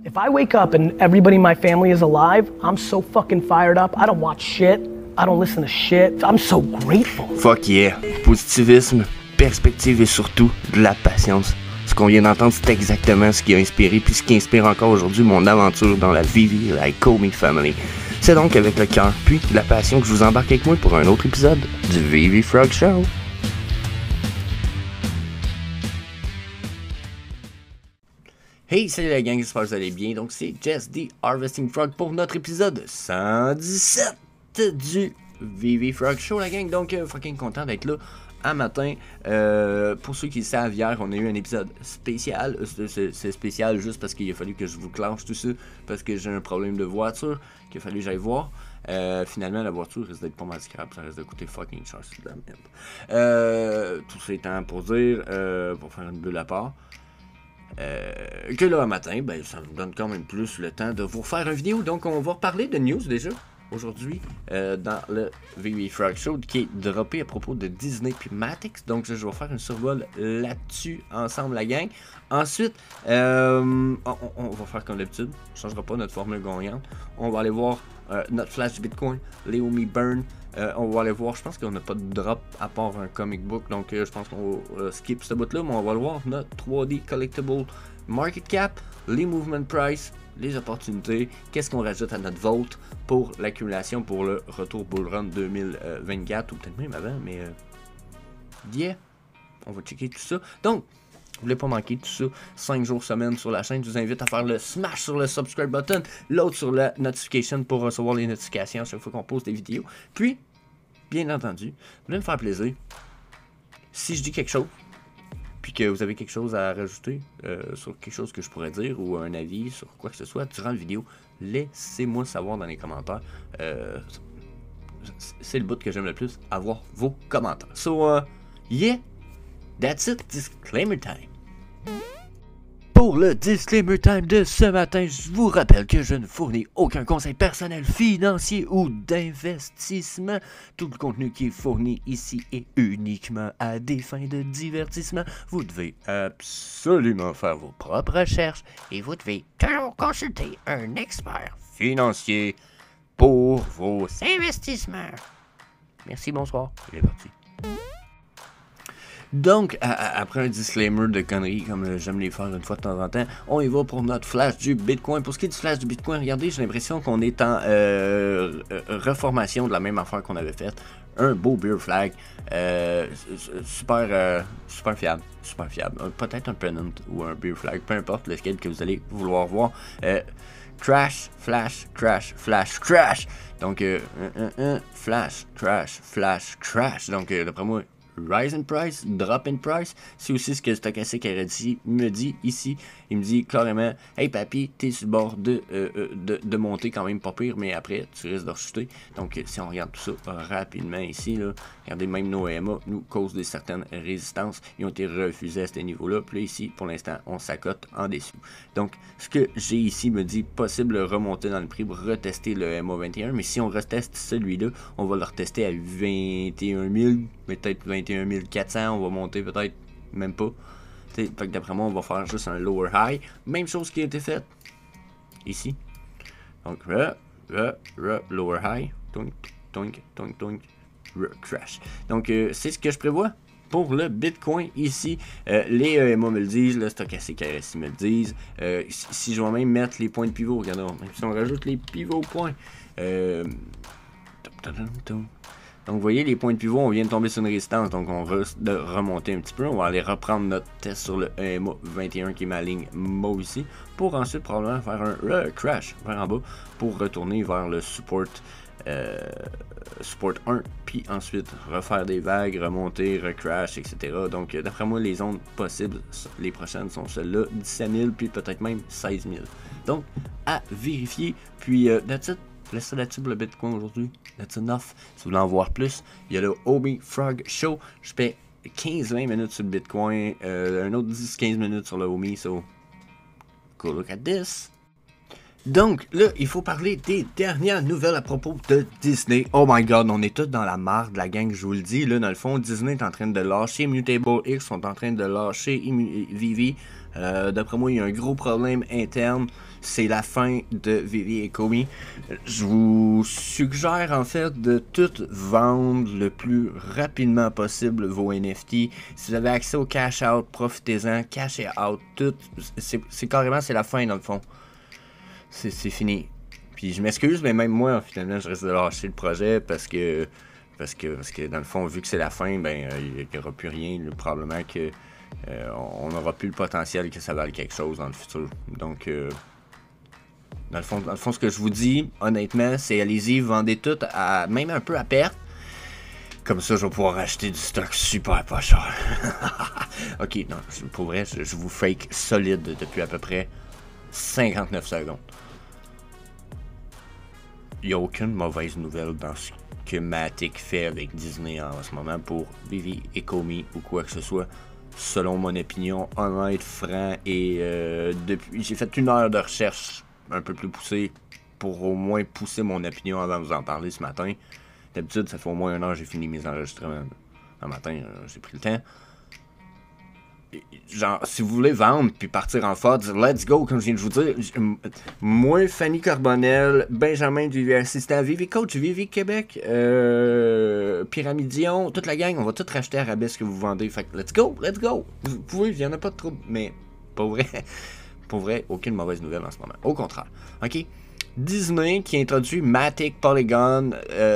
If I wake up and everybody in my family is alive, I'm so fucking fired up. I don't watch shit. I don't listen to shit. I'm so grateful. Fuck yeah. Positivisme, perspective et surtout de la patience. Ce qu'on vient d'entendre, c'est exactement ce qui a inspiré puis ce qui inspire encore aujourd'hui mon aventure dans la Vivi Like Comey Family. C'est donc avec le cœur puis la passion que je vous embarque avec moi pour un autre épisode du Vivi Frog Show. Hey, salut la gang, j'espère que vous allez bien. Donc c'est Jess the Harvesting Frog pour notre épisode 117 du Vivi Frog Show, la gang. Donc fucking content d'être là un matin. Pour ceux qui le savent, hier on a eu un épisode spécial. C'est spécial juste parce qu'il a fallu que je vous clenche tout ça, parce que j'ai un problème de voiture qu'il a fallu que j'aille voir. Finalement la voiture risque d'être pas mal scrap, ça risque de coûter fucking cher, c'est de la merde. Tout ça étant pour dire, pour faire une bulle à part, que là, un matin, ben, ça me donne quand même plus le temps de vous faire une vidéo. Donc, on va reparler de news déjà aujourd'hui dans le Vivi Frog Show qui est droppé à propos de Disney puis Matix. Donc, je vais faire un survol là-dessus ensemble, la gang. Ensuite, on va faire comme d'habitude. On ne changera pas notre formule gagnante. On va aller voir notre flash du Bitcoin, Leomi Burn. On va aller voir, je pense qu'on n'a pas de drop à part un comic book, donc je pense qu'on va skip ce bout là, mais on va le voir, notre 3D Collectible Market Cap, les movement price, les opportunités, qu'est-ce qu'on rajoute à notre vote pour l'accumulation pour le retour Bull Run 2024, ou peut-être même avant, mais yeah, on va checker tout ça. Donc, vous voulez pas manquer tout ça, 5 jours semaine sur la chaîne, je vous invite à faire le smash sur le subscribe button, l'autre sur la notification pour recevoir les notifications à chaque fois qu'on pose des vidéos. Puis, bien entendu, vous voulez me faire plaisir, si je dis quelque chose, puis que vous avez quelque chose à rajouter sur quelque chose que je pourrais dire, ou un avis sur quoi que ce soit durant la vidéo, laissez-moi savoir dans les commentaires. C'est le bout que j'aime le plus, avoir vos commentaires. So, yeah, that's it, disclaimer time. Pour le disclaimer time de ce matin, je vous rappelle que je ne fournis aucun conseil personnel, financier ou d'investissement. Tout le contenu qui est fourni ici est uniquement à des fins de divertissement. Vous devez absolument faire vos propres recherches et vous devez toujours consulter un expert financier pour vos investissements. Merci, bonsoir, il est parti. Donc, après un disclaimer de conneries, comme j'aime les faire une fois de temps en temps, on y va pour notre flash du Bitcoin. Pour ce qui est du flash du Bitcoin, regardez, j'ai l'impression qu'on est en reformation de la même affaire qu'on avait faite. Un beau beer flag, super fiable, super fiable. Peut-être un pennant ou un beer flag, peu importe lequel que vous allez vouloir voir. Crash, flash, crash, flash, crash. Donc, flash, crash, flash, crash. Donc, d'après moi, rise in price, drop in price, c'est aussi ce que Stochastic me dit ici. Il me dit carrément, hey papy, t'es sur le bord de monter quand même pas pire, mais après tu risques de rechuter. Donc si on regarde tout ça rapidement ici, là, regardez, même nos EMA nous causent des certaines résistances, ils ont été refusés à ce niveau-là. Puis là, ici, pour l'instant, on s'accote en dessous. Donc ce que j'ai ici me dit possible remonter dans le prix pour retester le EMA 21, mais si on reteste celui-là, on va le retester à 21 000, peut-être 21 400, on va monter peut-être même pas. Fait que d'après moi, on va faire juste un lower high. Même chose qui a été faite ici. Donc, lower high, tonk, tonk, tonk, tonk, crash. Donc, c'est ce que je prévois pour le Bitcoin ici. Les EMA me le disent, le Stochastic RSI me le disent. Si je vais même mettre les points de pivot, regardez, même si on rajoute les pivots points. Donc, vous voyez, les points de pivot, on vient de tomber sur une résistance, donc on risque de remonter un petit peu. On va aller reprendre notre test sur le EMA 21 qui est ma ligne MO ici, pour ensuite probablement faire un crash vers en bas, pour retourner vers le support 1, puis ensuite refaire des vagues, remonter, recrash, etc. Donc, d'après moi, les zones possibles, les prochaines sont celles-là, 17 000, puis peut-être même 16 000. Donc, à vérifier, puis that's it. Laisse ça là-dessus pour le Bitcoin aujourd'hui. That's enough. Si vous voulez en voir plus, il y a le Omi Frog Show. Je fais 15-20 minutes sur le Bitcoin, un autre 10-15 minutes sur le Omi. So, go look at this. Donc, là, il faut parler des dernières nouvelles à propos de Disney. Oh my god, on est tous dans la marde, la gang, je vous le dis. Là, dans le fond, Disney est en train de lâcher Mutable X, sont en train de lâcher Vivi. D'après moi, il y a un gros problème interne. C'est la fin de Vivi et Komi. Je vous suggère, en fait, de tout vendre le plus rapidement possible vos NFT. Si vous avez accès au cash out, profitez-en. Cash out, tout. C'est carrément, c'est la fin, dans le fond. C'est fini. Puis je m'excuse, mais même moi, finalement, je risque de lâcher le projet parce que dans le fond, vu que c'est la fin, ben il n'y aura plus rien. Probablement que on n'aura plus le potentiel que ça vale quelque chose dans le futur. Donc, dans le fond, ce que je vous dis, honnêtement, c'est allez-y, vendez tout, même un peu à perte. Comme ça, je vais pouvoir acheter du stock super pas cher. Ok, non, pour vrai, je vous fake solide depuis à peu près 59 secondes. Il n'y a aucune mauvaise nouvelle dans ce que Matic fait avec Disney en ce moment pour Vivi et Komi ou quoi que ce soit. Selon mon opinion, honnête, franc, et depuis, j'ai fait 1 heure de recherche un peu plus poussée pour au moins pousser mon opinion avant de vous en parler ce matin. D'habitude, ça fait au moins 1 heure que j'ai fini mes enregistrements. Un matin, j'ai pris le temps. Genre, si vous voulez vendre puis partir en force, let's go, comme je viens de vous dire. Moi, Fanny Carbonel, Benjamin du Vivi Assistant, Vivi Coach, Vivi Québec, Pyramidion, toute la gang, on va tout racheter à rabais ce que vous vendez. Fait que let's go. Vous pouvez, il n'y en a pas de trouble, mais pour vrai, aucune mauvaise nouvelle en ce moment. Au contraire. Ok? Disney qui introduit Matic Polygon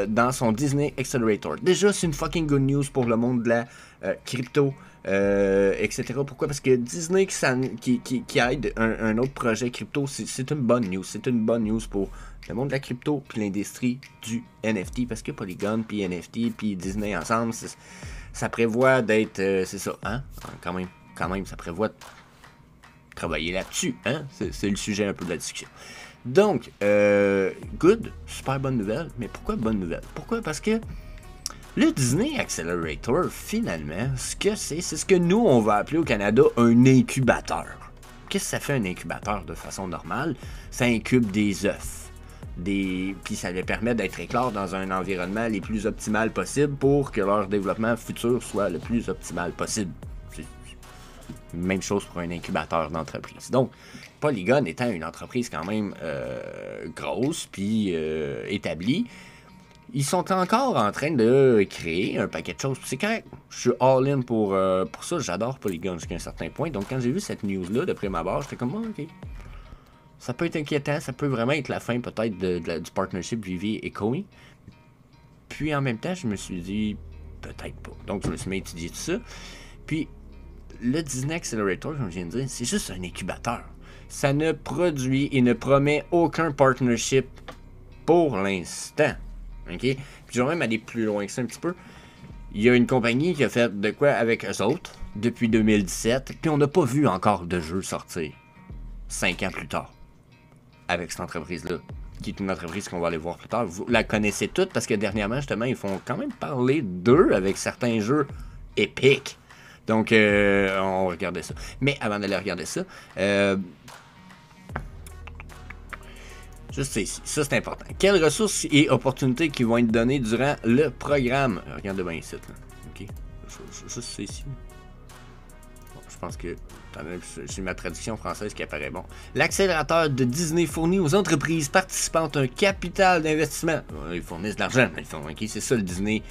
dans son Disney Accelerator. Déjà, c'est une fucking good news pour le monde de la crypto. Etc. Pourquoi? Parce que Disney qui aide un autre projet crypto, c'est une bonne news. C'est une bonne news pour le monde de la crypto puis l'industrie du NFT. Parce que Polygon puis NFT puis Disney ensemble, ça prévoit d'être... c'est ça, hein? Quand même, ça prévoit de travailler là-dessus, hein? C'est le sujet un peu de la discussion. Donc, good, super bonne nouvelle. Mais pourquoi bonne nouvelle? Pourquoi? Parce que le Disney Accelerator, finalement, ce que c'est ce que nous, on va appeler au Canada un incubateur. Qu'est-ce que ça fait un incubateur de façon normale? Ça incube des œufs. Puis ça leur permet d'être éclairs dans un environnement le plus optimal possible pour que leur développement futur soit le plus optimal possible. C'est même chose pour un incubateur d'entreprise. Donc, Polygon étant une entreprise quand même grosse puis établie, ils sont encore en train de créer un paquet de choses. C'est correct. Je suis all-in pour ça. J'adore Polygon jusqu'à un certain point. Donc, quand j'ai vu cette news-là, de prime abord, j'étais comme, ok. Ça peut être inquiétant. Ça peut vraiment être la fin, peut-être, du partnership Vivi et Komi. Puis, en même temps, je me suis dit, peut-être pas. Donc, je me suis mis à étudier tout ça. Puis, le Disney Accelerator, comme je viens de dire, c'est juste un incubateur. Ça ne produit et ne promet aucun partnership pour l'instant. Ok? Puis je vais même aller plus loin que ça un petit peu. Il y a une compagnie qui a fait de quoi avec eux autres depuis 2017, puis on n'a pas vu encore de jeu sortir 5 ans plus tard avec cette entreprise-là, qui est une entreprise qu'on va aller voir plus tard. Vous la connaissez toutes parce que dernièrement, justement, ils font quand même parler d'eux avec certains jeux épiques. Donc, on regardait ça. Mais avant d'aller regarder ça, juste ici, ça c'est important. Quelles ressources et opportunités qui vont être données durant le programme? Regardez bien ici, là. Ok. Juste ça ici. Bon, je pense que j'ai ma traduction française qui apparaît. Bon. L'accélérateur de Disney fournit aux entreprises participantes un capital d'investissement. Ils fournissent de l'argent, ils font. Ok, c'est ça le Disney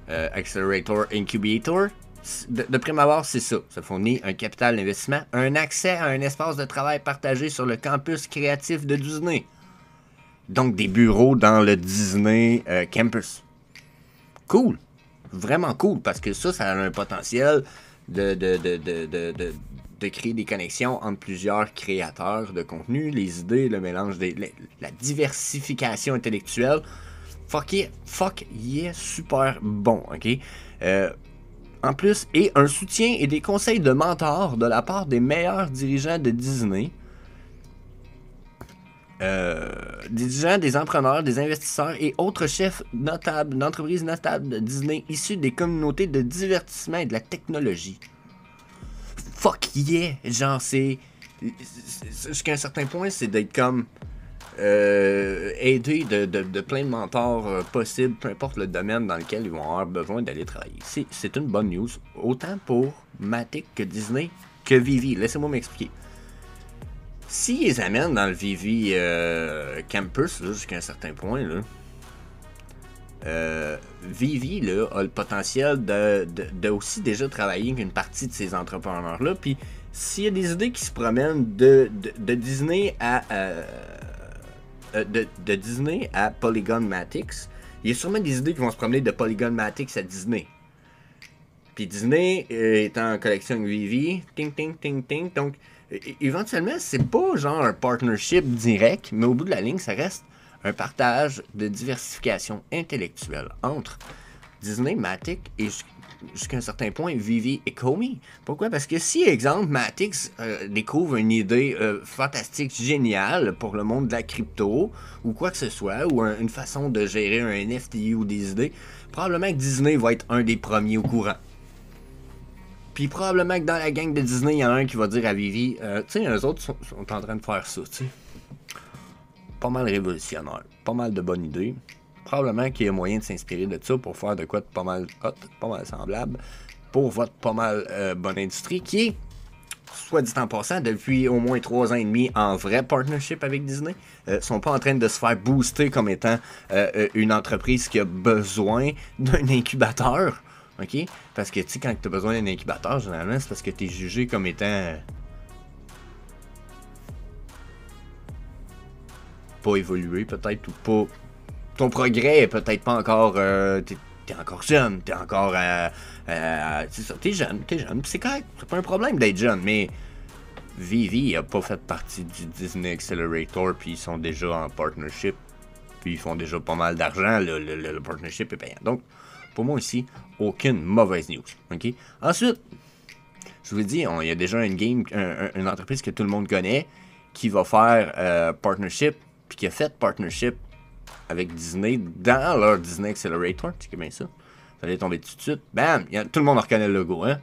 Accelerator Incubator. De prime abord, c'est ça. Ça fournit un capital d'investissement, un accès à un espace de travail partagé sur le campus créatif de Disney. Donc, des bureaux dans le Disney Campus. Cool. Vraiment cool, parce que ça a un potentiel de créer des connexions entre plusieurs créateurs de contenu, les idées, le mélange, la diversification intellectuelle. Fuck yeah, super bon, ok? En plus, et un soutien et des conseils de mentors de la part des meilleurs dirigeants de Disney. Des dirigeants, des entrepreneurs, des investisseurs et autres chefs notables d'entreprises notables de Disney issus des communautés de divertissement et de la technologie. Fuck yeah! Genre, jusqu'à un certain point, c'est d'être comme... aider de plein de mentors possibles, peu importe le domaine dans lequel ils vont avoir besoin d'aller travailler. C'est une bonne news, autant pour Matic que Disney que Vivi. Laissez-moi m'expliquer. S'ils les amènent dans le Vivi Campus, jusqu'à un certain point, là, Vivi là, a le potentiel de aussi déjà travailler avec une partie de ces entrepreneurs-là. Puis s'il y a des idées qui se promènent de Disney à de Disney à Polygon Matix, il y a sûrement des idées qui vont se promener de Polygon Matix à Disney. Puis Disney est en collection avec Vivi, ting ting ting ting. Donc éventuellement, c'est pas genre un partnership direct, mais au bout de la ligne, ça reste un partage de diversification intellectuelle entre Disney, Matic et jusqu'à un certain point Vivi et Komi. Pourquoi? Parce que si, exemple, Matix découvre une idée fantastique, géniale pour le monde de la crypto ou quoi que ce soit, ou une façon de gérer un NFT ou des idées, probablement que Disney va être un des premiers au courant. Puis probablement que dans la gang de Disney, il y en a un qui va dire à Vivi, tu sais, eux autres sont en train de faire ça, tu sais. Pas mal révolutionnaire, pas mal de bonnes idées. Probablement qu'il y a moyen de s'inspirer de ça pour faire de quoi de pas mal hot, pas mal semblable, pour votre pas mal bonne industrie, qui est, soit dit en passant, depuis au moins 3 ans et demi en vrai partnership avec Disney, sont pas en train de se faire booster comme étant une entreprise qui a besoin d'un incubateur, ok? Parce que tu sais, quand tu as besoin d'un incubateur, généralement, c'est parce que tu es jugé comme étant pas évolué peut-être, ou pas, ton progrès est peut-être pas encore, t'es encore jeune, t'es encore c'est ça, t'es jeune, c'est correct, c'est pas un problème d'être jeune, mais Vivi a pas fait partie du Disney Accelerator, puis ils sont déjà en partnership, puis ils font déjà pas mal d'argent, le partnership est payant. Donc pour moi ici, aucune mauvaise news, ok? Ensuite, je vous dis, il y a déjà une entreprise que tout le monde connaît qui va faire partnership, puis qui a fait partnership avec Disney dans leur Disney Accelerator. Tu sais bien ça. Vous allez tomber tout de suite. Bam! Tout le monde reconnaît le logo, hein?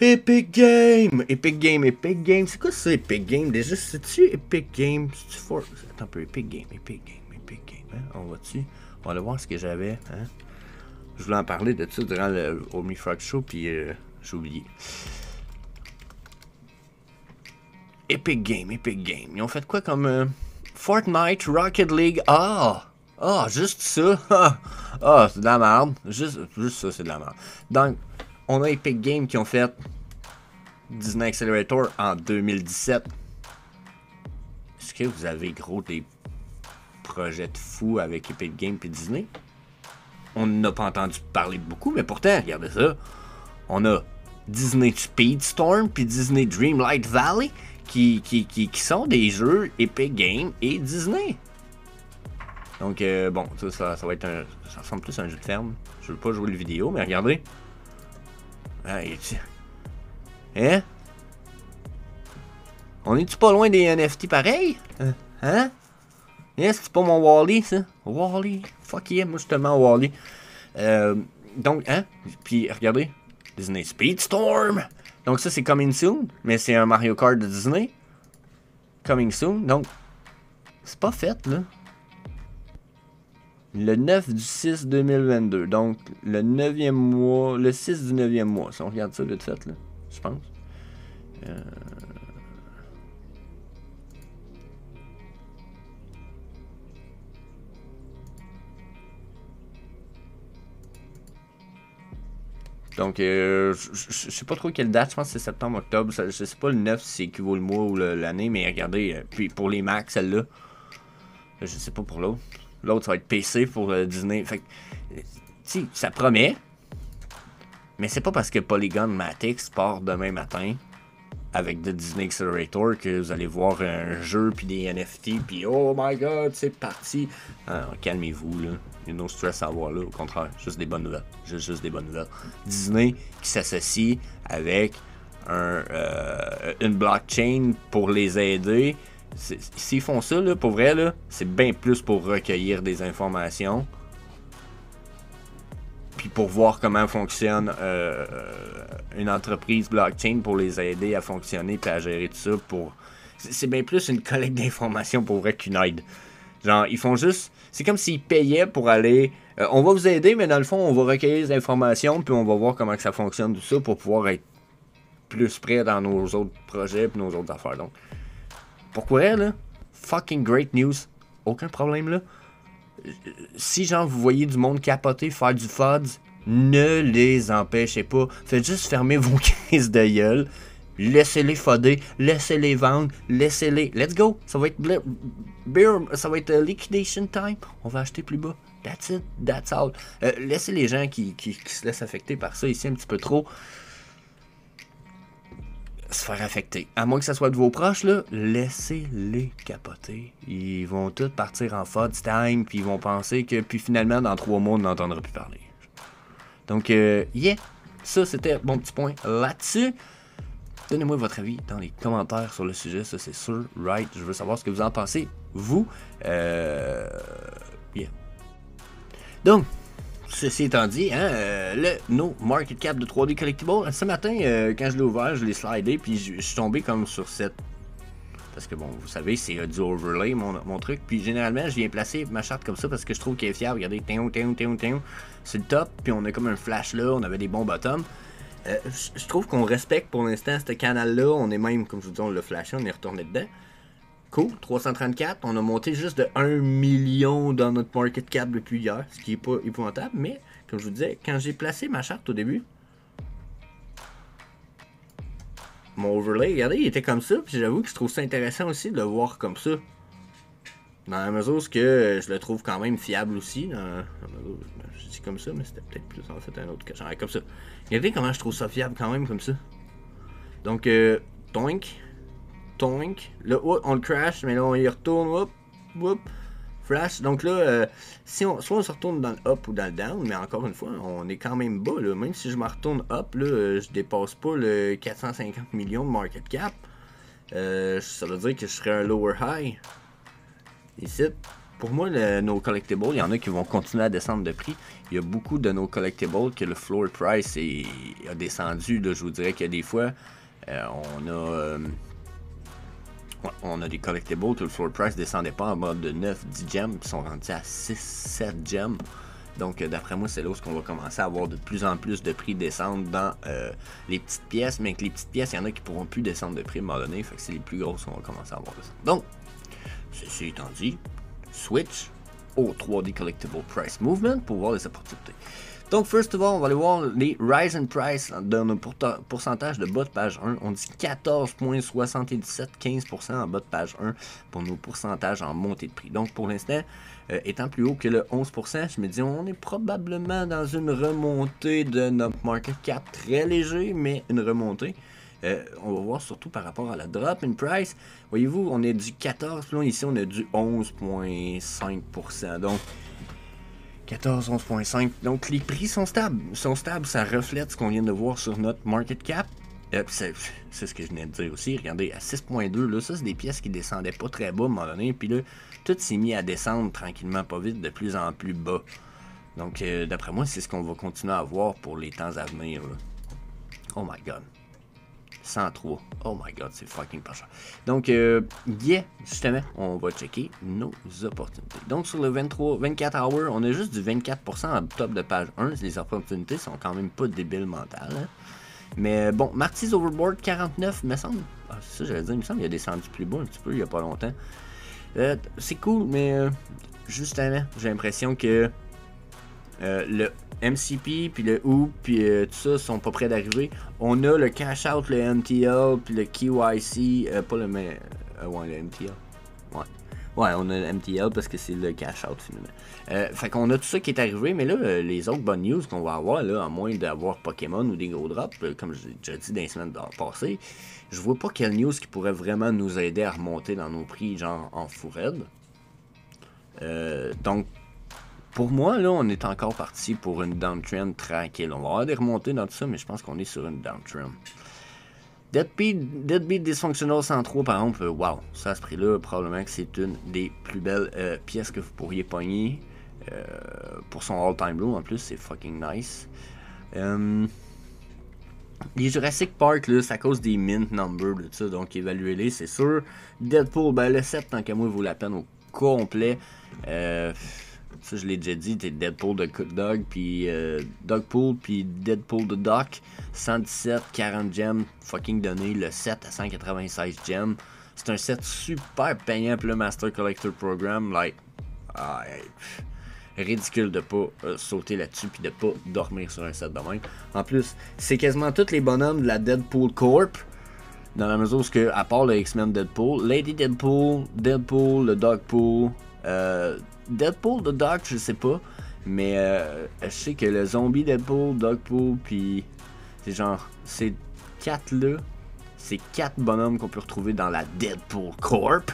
Epic Game! Epic Game, Epic Game. C'est quoi ça, Epic Game? Déjà, c'est-tu Epic Game? C'est-tu for... Attends un peu, Epic Game, Epic Game, Epic Game. Hein? On va dessus. On va aller voir ce que j'avais. Hein? Je voulais en parler de ça durant le Omni Frog Show, puis j'ai oublié. Epic Game, Epic Game. Ils ont fait quoi comme... Fortnite, Rocket League, juste ça, c'est de la merde, juste ça, c'est de la merde. Donc, on a Epic Games qui ont fait Disney Accelerator en 2017. Est-ce que vous avez, gros, des projets de fou avec Epic Games et Disney? On n'a pas entendu parler beaucoup, mais pourtant, regardez ça, on a Disney Speedstorm puis Disney Dreamlight Valley, qui sont des jeux Epic Games et Disney. Donc, bon, ça va être un... Ça ressemble plus à un jeu de ferme. Je veux pas jouer le vidéo, mais regardez. Hein? On est-tu pas loin des NFT pareil? Hein? Yes, c'est pas mon Wall-E, ça? Wall-E? Fuck yeah, moi je suis tellement Wall-E. Donc, hein? Puis, regardez. Disney Speedstorm! Donc ça, c'est Coming Soon, mais c'est un Mario Kart de Disney. Coming Soon, donc, c'est pas fait, là. Le 9 du 6 2022, donc le 9e mois, le 6 du 9e mois, si on regarde ça vite fait, là, je pense. Donc, je sais pas trop quelle date, je pense que c'est septembre, octobre. Je sais pas le 9 si c'est équivaut le mois ou l'année, mais regardez, puis pour les Macs, celle-là, je sais pas pour l'autre. L'autre, ça va être PC pour Disney. Fait que, si, ça promet, mais c'est pas parce que Polygon Matix part demain matin avec le Disney Accelerator que vous allez voir un jeu, puis des NFT, puis oh my god, c'est parti. Calmez-vous, là. Il y a no stress à avoir là, au contraire, juste des bonnes nouvelles. Juste des bonnes nouvelles. Disney qui s'associe avec une blockchain pour les aider. S'ils font ça, là, pour vrai, là, c'est bien plus pour recueillir des informations. Puis pour voir comment fonctionne une entreprise blockchain pour les aider à fonctionner et à gérer tout ça pour C'est bien plus une collecte d'informations pour vrai qu'une aide. Genre, ils font juste... C'est comme s'ils payaient pour aller... on va vous aider, mais dans le fond, on va recueillir les informations, puis on va voir comment que ça fonctionne, tout ça, pour pouvoir être plus près dans nos autres projets et nos autres affaires. Donc, pourquoi, là? Fucking great news. Aucun problème, là. Si, genre, vous voyez du monde capoter, faire du FUDs, ne les empêchez pas. Faites juste fermer vos crises de gueule. Laissez-les fodder, laissez-les vendre, laissez-les... Let's go! Ça va être... ça va être liquidation time. On va acheter plus bas. That's it, that's all. Laissez les gens qui se laissent affecter par ça ici un petit peu trop se faire affecter. À moins que ça soit de vos proches, là, laissez-les capoter. Ils vont tous partir en FUDs time, puis ils vont penser que... Puis finalement, dans 3 mois, on n'entendra plus parler. Donc, yeah! Ça, c'était mon petit point là-dessus. Donnez-moi votre avis dans les commentaires sur le sujet, ça c'est sûr, right? Je veux savoir ce que vous en pensez, vous. Yeah. Donc, ceci étant dit, hein, no market cap de 3D Collectible, ce matin, quand je l'ai ouvert, je l'ai slidé, puis je suis tombé comme sur cette... Parce que bon, vous savez, c'est du overlay, mon truc. Puis généralement, je viens placer ma charte comme ça parce que je trouve qu'elle est fiable. Regardez, c'est le top, puis on a comme un flash là, on avait des bons bottoms. Je trouve qu'on respecte pour l'instant ce canal-là. On est même, comme je vous dis, on l'a flashé, on est retourné dedans. Cool, 334. On a monté juste de 1 million dans notre market cap depuis hier, ce qui est pas épouvantable. Mais, comme je vous disais, quand j'ai placé ma charte au début, mon overlay, regardez, il était comme ça. Puis j'avoue que je trouve ça intéressant aussi de le voir comme ça. Dans la mesure où je le trouve quand même fiable aussi. Je dis comme ça, mais c'était peut-être plus en fait un autre cas. Genre comme ça. Regardez comment je trouve ça fiable quand même comme ça. Donc, toink. Là, on le crash, mais là, on y retourne. Whoop. Flash. Donc là, soit on se retourne dans le up ou dans le down, mais encore une fois, on est quand même bas. Là. Même si je me retourne up, là, je dépasse pas le 450 millions de market cap. Ça veut dire que je serais un lower high. Ici, pour moi, nos collectibles, il y en a qui vont continuer à descendre de prix. Il y a beaucoup de nos collectibles que le floor price a descendu. Là, je vous dirais qu'il y a des fois, on a des collectibles que le floor price descendait pas en bas de 9-10 gems, qui sont rendus à 6-7 gems. Donc, d'après moi, c'est là où on va commencer à avoir de plus en plus de prix descendre dans les petites pièces. Mais avec les petites pièces, il y en a qui pourront plus descendre de prix à un moment donné. Fait que c'est les plus grosses qu'on va commencer à avoir descendre. Donc, ceci étant dit, switch au 3D Collectible Price Movement pour voir les opportunités. Donc, first of all, on va aller voir les rise in price dans nos pourcentages de bas de page 1. On dit 14,77, 15% en bas de page 1 pour nos pourcentages en montée de prix. Donc, pour l'instant, étant plus haut que le 11%, je me dis on est probablement dans une remontée de notre market cap très léger, mais une remontée. On va voir surtout par rapport à la drop in price. Voyez-vous, on est du 14, puis là, ici, on est du 11,5%. Donc, 14, 11,5. Donc, les prix sont stables. Ça reflète ce qu'on vient de voir sur notre market cap. C'est ce que je venais de dire aussi. Regardez, à 6,2, là, ça, c'est des pièces qui descendaient pas très bas à un moment donné. Puis là, tout s'est mis à descendre tranquillement, pas vite, de plus en plus bas. Donc, d'après moi, c'est ce qu'on va continuer à voir pour les temps à venir. Là. Oh my god. 103. Oh my god, c'est fucking pas cher. Donc, yeah, justement, on va checker nos opportunités. Donc, sur le 24 hours, on a juste du 24% en top de page 1. Les opportunités sont quand même pas débiles mentales. Hein? Mais bon, Marty's Overboard 49, me semble. Ah, c'est ça, j'allais dire, il me semble qu'il a descendu plus bas un petit peu il y a pas longtemps. C'est cool, mais justement, j'ai l'impression que le MCP, puis le OOP, puis tout ça sont pas prêts d'arriver. On a le cash out, le MTL, puis le KYC, pas le ouais, le MTL. Ouais, on a le MTL parce que c'est le cash out finalement. Fait qu'on a tout ça qui est arrivé, mais là, les autres bonnes news qu'on va avoir, là, à moins d'avoir Pokémon ou des gros drops, comme j'ai déjà dit dans les semaines passées, je vois pas quelle news qui pourrait vraiment nous aider à remonter dans nos prix, genre en fou raide. Donc, pour moi, là, on est encore parti pour une downtrend tranquille. On va avoir des remontées dans tout ça, mais je pense qu'on est sur une downtrend. Deadbeat Dysfunctional 103, par exemple, wow, ça à ce prix-là, probablement que c'est une des plus belles pièces que vous pourriez pogner. Pour son all-time low, en plus, c'est fucking nice. Les Jurassic Park, là, c'est à cause des mint numbers, de ça, donc évaluez-les, c'est sûr. Deadpool, ben le 7, tant qu'à moi, vaut la peine au complet. Ça, je l'ai déjà dit, t'es Deadpool de Dog, puis Dogpool, puis Deadpool de Doc. 117, 40 gems, fucking donné. Le 7 à 196 gems. C'est un set super payant pour le Master Collector Program, like... ridicule de pas sauter là-dessus puis de pas dormir sur un set de même. En plus, c'est quasiment tous les bonhommes de la Deadpool Corp. Dans la mesure où, à part le X-Men Deadpool, Lady Deadpool, Deadpool, le Dogpool, Deadpool de Doc, je sais pas. Mais je sais que le zombie Deadpool, Dogpool, puis c'est genre, ces 4-là, c'est 4 bonhommes qu'on peut retrouver dans la Deadpool Corp.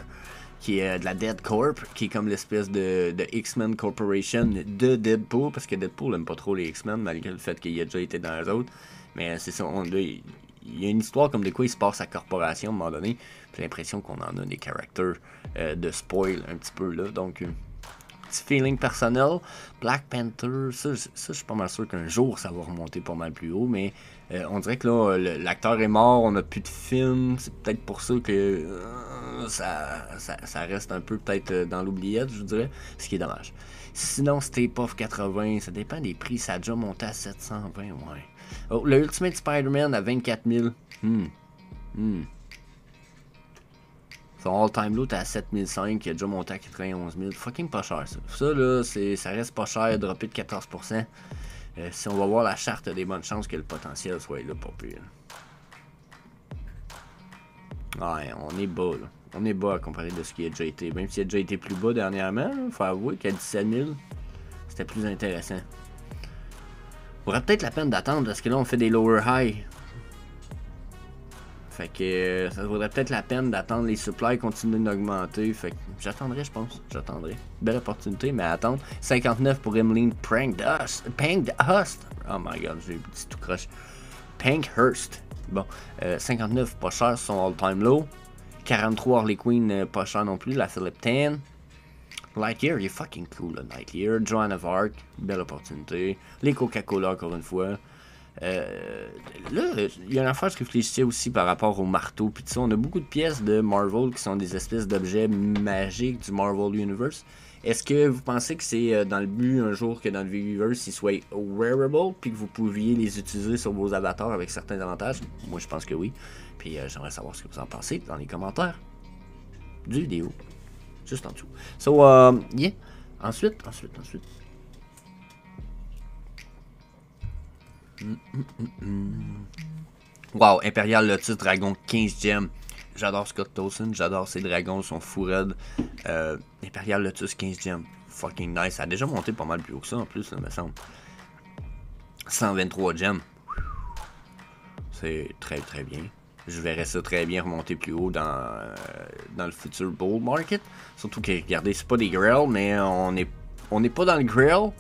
Qui est de la Dead Corp, qui est comme l'espèce de X-Men Corporation de Deadpool, parce que Deadpool n'aime pas trop les X-Men, malgré le fait qu'il a déjà été dans les autres. Mais c'est ça, il y a une histoire comme de quoi il se passe à corporation à un moment donné. J'ai l'impression qu'on en a des caractères de spoil un petit peu là, donc petit feeling personnel. Black Panther, ça je suis pas mal sûr qu'un jour ça va remonter pas mal plus haut, mais on dirait que là l'acteur est mort, on n'a plus de film, c'est peut-être pour ça que ça reste un peu peut-être dans l'oubliette, je dirais, ce qui est dommage. Sinon, c'était Puff 80, ça dépend des prix, ça a déjà monté à 720, ouais. Oh, le Ultimate Spider-Man à 24 000. Son all-time low est à 7005, il a déjà monté à 91 000. Fucking pas cher, ça. Ça, là, ça reste pas cher, droppé de 14%. Si on va voir la charte, il y a des bonnes chances que le potentiel soit là, pas pire. Ouais, on est bas, là. On est bas à comparer de ce qui a déjà été. Même s'il a déjà été plus bas dernièrement, il faut avouer qu'à 17 000, c'était plus intéressant. Il aurait peut-être la peine d'attendre, parce que là, on fait des lower high. Fait que ça vaudrait peut-être la peine d'attendre les supplies continuer d'augmenter. Fait que j'attendrai, je pense. J'attendrai. Belle opportunité, mais à attendre. 59 pour Emmeline Pankhurst. Oh my god, j'ai dit tout croche. Pankhurst. Bon, 59, pas cher, son all-time low. 43 Harley Quinn, pas cher non plus. La Philip 10. Lightyear, il est fucking cool, là. Lightyear. Joan of Arc, belle opportunité. Les Coca-Cola, encore une fois. Là, il y a une affaire que je réfléchissais aussi par rapport au marteau. Puis on a beaucoup de pièces de Marvel qui sont des espèces d'objets magiques du Marvel Universe. Est-ce que vous pensez que c'est dans le but un jour que dans le Universe ils soient wearable puis que vous pouviez les utiliser sur vos avatars avec certains avantages? Moi je pense que oui. Puis j'aimerais savoir ce que vous en pensez dans les commentaires du vidéo. Juste en dessous. So, yeah. Ensuite. Wow, Imperial Lotus Dragon 15 gems. J'adore Scott Dawson, j'adore ses dragons, ils sont fou raides. Imperial Lotus 15 gems. Fucking nice. Ça a déjà monté pas mal plus haut que ça en plus, ça me semble. 123 gems. C'est très très bien. Je verrais ça très bien remonter plus haut dans le futur bull market. Surtout que, regardez, c'est pas des grails, mais on n'est pas dans le grail.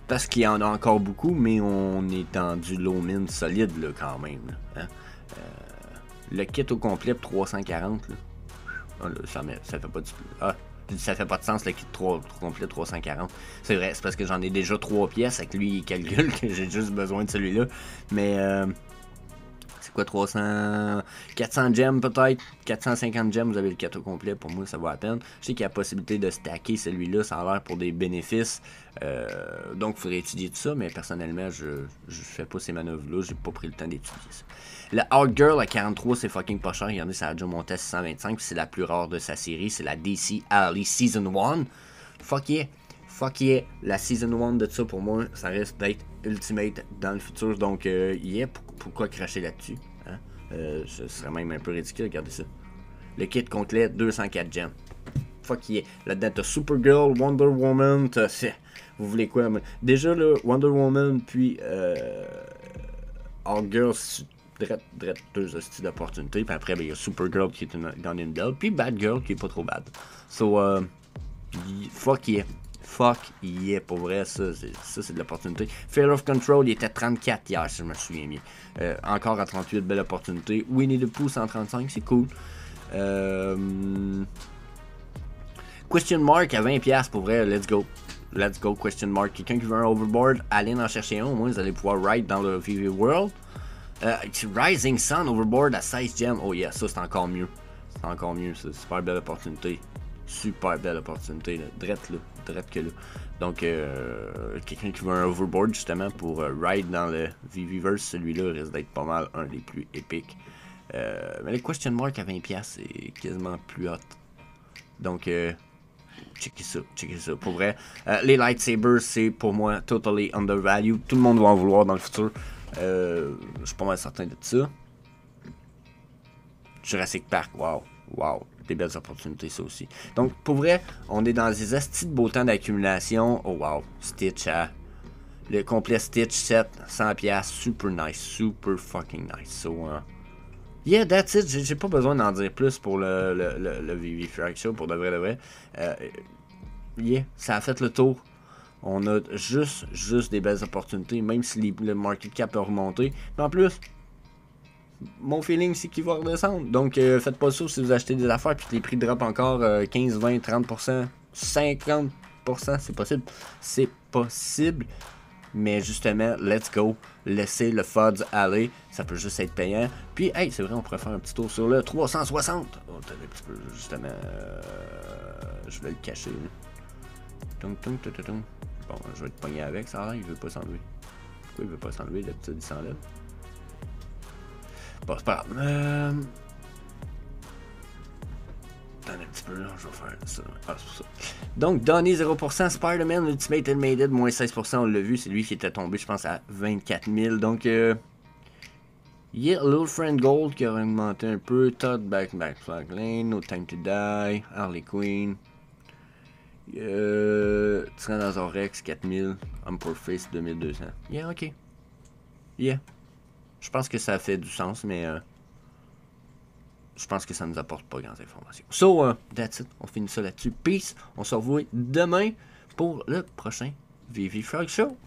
Parce qu'il y en a encore beaucoup, mais on est dans du low min solide là, quand même. Là, hein? Le kit au complet pour 340. Là. Ah, là, ça fait pas du... ça fait pas de sens le kit complet 340. C'est vrai, c'est parce que j'en ai déjà 3 pièces. Avec lui, il calcule que j'ai juste besoin de celui-là. Mais c'est quoi 400 gems peut-être? 450 gems, vous avez le kit au complet. Pour moi, ça vaut la peine. Je sais qu'il y a la possibilité de stacker celui-là. Ça a l'air pour des bénéfices. Donc, il faudrait étudier tout ça. Mais personnellement, je fais pas ces manœuvres-là. J'ai pas pris le temps d'étudier ça. Le Hard Girl à 43, c'est fucking pas cher. Regardez, ça a déjà monté à 625. C'est la plus rare de sa série. C'est la DC Alley Season 1. Fuck yeah. Fuck yeah. La Season 1 de ça, pour moi, ça reste d'être Ultimate dans le futur. Donc, yeah, pourquoi cracher là-dessus? Hein? Ce serait même un peu ridicule. Regardez ça. Le kit complet, 204 gems. Fuck yeah. Là-dedans, t'as Supergirl, Wonder Woman, vous voulez quoi? Déjà, là, Wonder Woman, puis Hard Girl, deux hosties d'opportunités. Puis après, il y a Supergirl qui est dans une belle. Puis Batgirl qui est pas trop bad. So, fuck yeah. Fuck yeah. Pour vrai, ça c'est de l'opportunité. Fear of Control, il était 34 hier, si je me souviens bien. Encore à 38, belle opportunité. Winnie the Pooh, 135, c'est cool. Question Mark à 20$, pour vrai, let's go. let's go, question mark. Quelqu'un qui veut un overboard, allez en chercher un, au moins vous allez pouvoir ride dans le VV World. Rising Sun overboard à 16 gems, oh yeah, ça c'est encore mieux. C'est encore mieux, c'est une super belle opportunité. Super belle opportunité, là. Drette là, drette que là. Donc, quelqu'un qui veut un overboard justement pour ride dans le VVverse, celui-là risque d'être pas mal un des plus épiques. Mais les question mark à 20$, c'est quasiment plus hot. Donc, checkez ça, pour vrai. Les lightsabers, c'est pour moi totally undervalued. Tout le monde va en vouloir dans le futur. Je suis pas mal certain de ça. Jurassic Park, wow, des belles opportunités ça aussi. Donc pour vrai, on est dans des astis de beau temps d'accumulation. Oh wow, Stitch le complet Stitch set, 100$, super nice, super fucking nice. So, yeah, that's it, j'ai pas besoin d'en dire plus pour le VV Frag Show, pour de vrai. Yeah, ça a fait le tour. On a juste des belles opportunités, même si le market cap a remonté. Mais en plus, mon feeling c'est qu'il va redescendre. Donc faites pas ça si vous achetez des affaires puis que les prix drop encore 15, 20, 30%, 50%, c'est possible. C'est possible. Mais justement, let's go. Laissez le FUDS aller. Ça peut juste être payant. Puis, hey, c'est vrai, on pourrait faire un petit tour sur le 360. Oh, t'as un petit peu, justement. Je vais le cacher. Bon, je vais être pogné avec ça. Il veut pas s'enlever. Pourquoi il veut pas s'enlever? D'habitude, il s'enlève. Bon, c'est pas grave. Attends un petit peu, là, je vais faire ça. Ah, c'est pour ça. Donc, Donnie 0%, Spider-Man Ultimate Animated, moins 16%, on l'a vu, c'est lui qui était tombé, je pense, à 24 000. Donc, yeah, Little Friend Gold qui a augmenté un peu, Todd Back Flag Lane, No Time to Die, Harley Quinn, Tyrannosaurus Rex 4000, Humper Face 2200. Yeah, ok. Yeah. Je pense que ça fait du sens, mais je pense que ça nous apporte pas grand information. So, that's it. On finit ça là-dessus. Peace. On se revoit demain pour le prochain VV Frog Show.